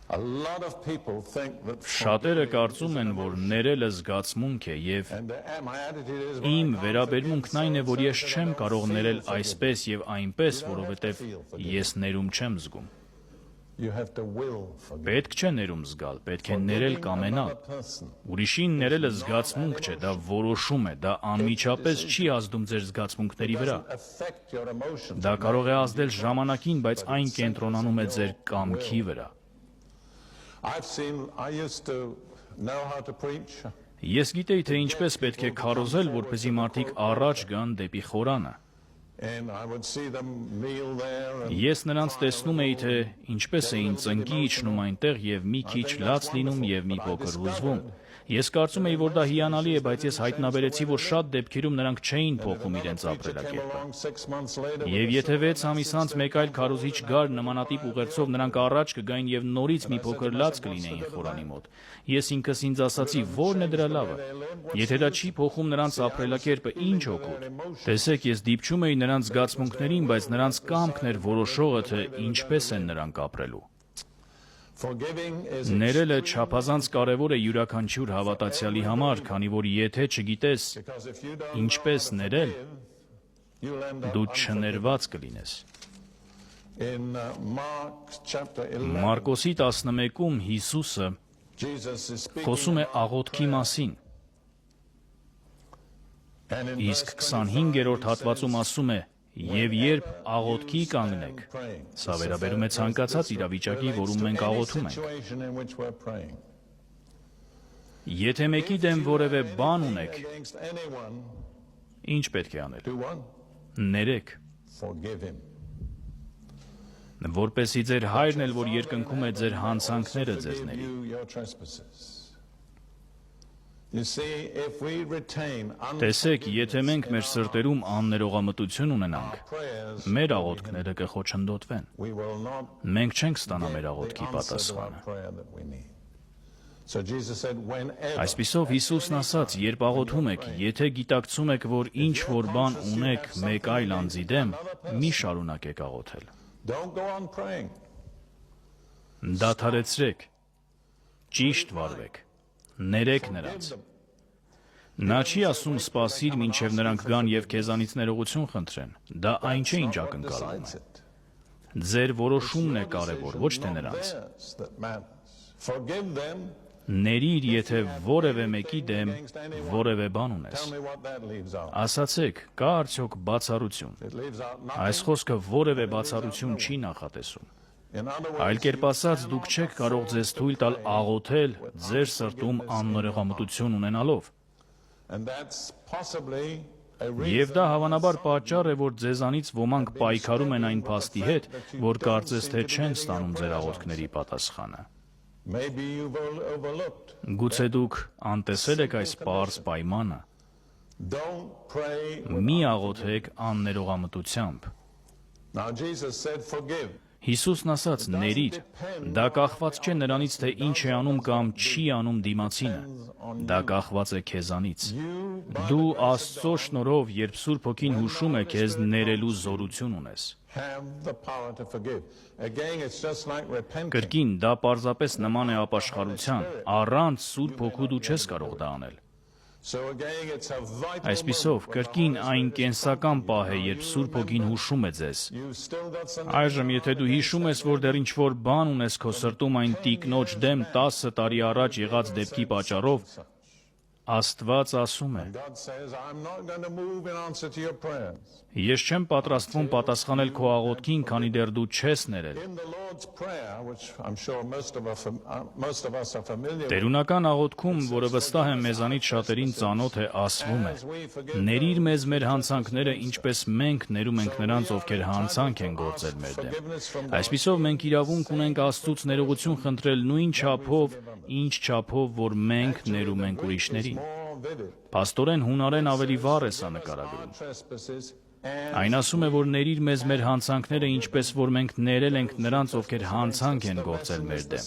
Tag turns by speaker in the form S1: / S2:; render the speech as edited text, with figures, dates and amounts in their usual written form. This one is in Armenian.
S1: Շատերը կարծում են, որ ներելը զգացմունք է և իմ վերաբերմունքն այն է, որ ես չեմ կարող ներել այսպես և այնպես, որովհետև ես ներում չեմ զգում։ Պետք չէ ներում զգալ, պետք է ներել կամենալ։ Ուրիշին ներելը զգացմունք չէ, դա որոշում է, դա անմիջապես չի ազդում ձեր զգացմունքների վրա։ Դա կարող է ազդել ժամանակին, բայց այն կենտրոնանում է ձեր կամքի վրա։ Ես գիտեի, թե ինչպես պետք է քարոզել, որպեսզի մարդիկ առաջ գան դեպի խորանը։ Ես նրանց տեսնում էի, թե ինչպես էին ծնկի իջնում այնտեղ և մի քիչ լաց լինում և մի փոքր հուզվում։ Ես կարծում էի, որ դա հիանալի է, բայց ես հայտնաբերեցի, որ շատ դեպքերում նրանք չէին փոխում իրենց ապրելակերպը։ Եվ եթե 6 ամիս անց մեկ այլ քարոզիչ գար նմանատիպ ուղերձով, նրանք առաջ կգային և նորից մի փոքր լաց կլինեին խորանի մոտ։ Ես ինքս ինձ ասացի, ո՞րն է դրա լավը։ Եթե դա չի փոխում նրանց ապրելակերպը, ինչ օգուտ։ Տեսեք, ես դիպչում էի նրանց զգացմունքներին, բայց նրանց կամքն էր որոշողը, թե ինչպես են նրանք ապրելու։ Ներելը չափազանց կարևոր է յուրաքանչյուր հավատացյալի համար, քանի որ եթե չգիտես ինչպես ներել, դու չներված կլինես։ Մարկոսի 11-ում Հիսուսը խոսում է աղոթքի մասին, իսկ 25-րդ հատվածում ասում է. «Եվ երբ աղոթքի կանգնեք», սա վերաբերում է ցանկացած իրավիճակի, որում մենք աղոթում ենք։ Եթե մեկի դեմ որևէ բան ունեք, ինչ պետք է անել։ Ներեք։ Որպեսզի ձեր հայրն էլ, որ երկնքում է, ձեր հանցանքները ձեզ ների։ Տեսեք, եթե մենք մեր սրտերում աններողամտություն ունենանք, մեր աղոթքները կխոչընդոտվեն։ Մենք չենք ստանա մեր աղոթքի պատասխանը։ Այսպիսով Հիսուսն ասաց, երբ աղոթում եք, եթե գիտակցում եք, որ ինչ որ բան ունեք մեկ այլ անձի դեմ, մի շարունակեք աղոթել։ Դադարեցրեք, ճիշտ վարվեք, ներեք նրանց։ Նա չի ասում սպասիր, մինչև նրանք գան և քեզանից ներողություն խնդրեն։ Դա այն չէ, ինչ ակնկալում է։ Ձեր որոշումն է կարևոր, ոչ թե նրանց։ Ներիր, եթե որևէ մեկի դեմ որևէ բան ունես։ Ասացեք, կա արդյոք բացառություն։ Այս խոսքը որևէ բացառություն չի նախատեսում։ Այլ կերպ ասած, դուք չեք կարող ձեզ թույլ տալ աղոթել ձեր սրտում աններողամտություն ունենալով։ Եվ դա հավանաբար պատճառ է, որ ձեզանից ոմանք պայքարում են այն փաստի հետ, որ կարծես թե չեն ստանում ձեր աղոթքների պատասխանը։ Գուցե դուք անտեսել եք այս պարզ պայմանը. մի աղոթեք աններողամտությամբ։ Հիսուսն ասաց, ներիր, դա կախված չէ նրանից, թե ինչ է անում կամ չի անում դիմացինը, դա կախված է քեզանից։ Դու Աստծո շնորհով, երբ Սուրբ Հոգին հուշում է քեզ, ներելու զորություն ունես։ Կրկին, դա պարզապես նման է ապաշխարության, առանց Սուրբ Հոգու դու չես կարող դա անել։ Այսպիսով, կրկին այն կենսական պահ է, երբ Սուրբ Հոգին հուշում է ձեզ։ Այժմ, եթե դու հիշում ես, որ դեռ ինչ-որ բան ունես քո սրտում այն տիկնոջ դեմ 10 տարի առաջ եղած դեպքի պատճառով, Աստված ասում է. Ես չեմ պատրաստվում պատասխանել քո աղոթքին, քանի դեռ դու չես ներել։ Տերունական աղոթքում, որը վստահ եմ մեզանից շատերին ծանոթ է, ասվում է. ներիր մեզ մեր հանցանքները, ինչպես մենք ներում ենք նրանց, ովքեր հանցանք են գործել մեր դեմ։ Այսպիսով մենք իրավունք ունենք Աստծուց ներողություն խնդրել նույն չափով, ինչ չափով, որ մենք ներում ենք ուրիշներին։ Փաստորեն հունարեն ավելի վառ է սա նկարագրում։ Այն ասում է, որ ներիր մեզ մեր հանցանքները, ինչպես որ մենք ներել ենք նրանց, ովքեր հանցանք են գործել մեր դեմ։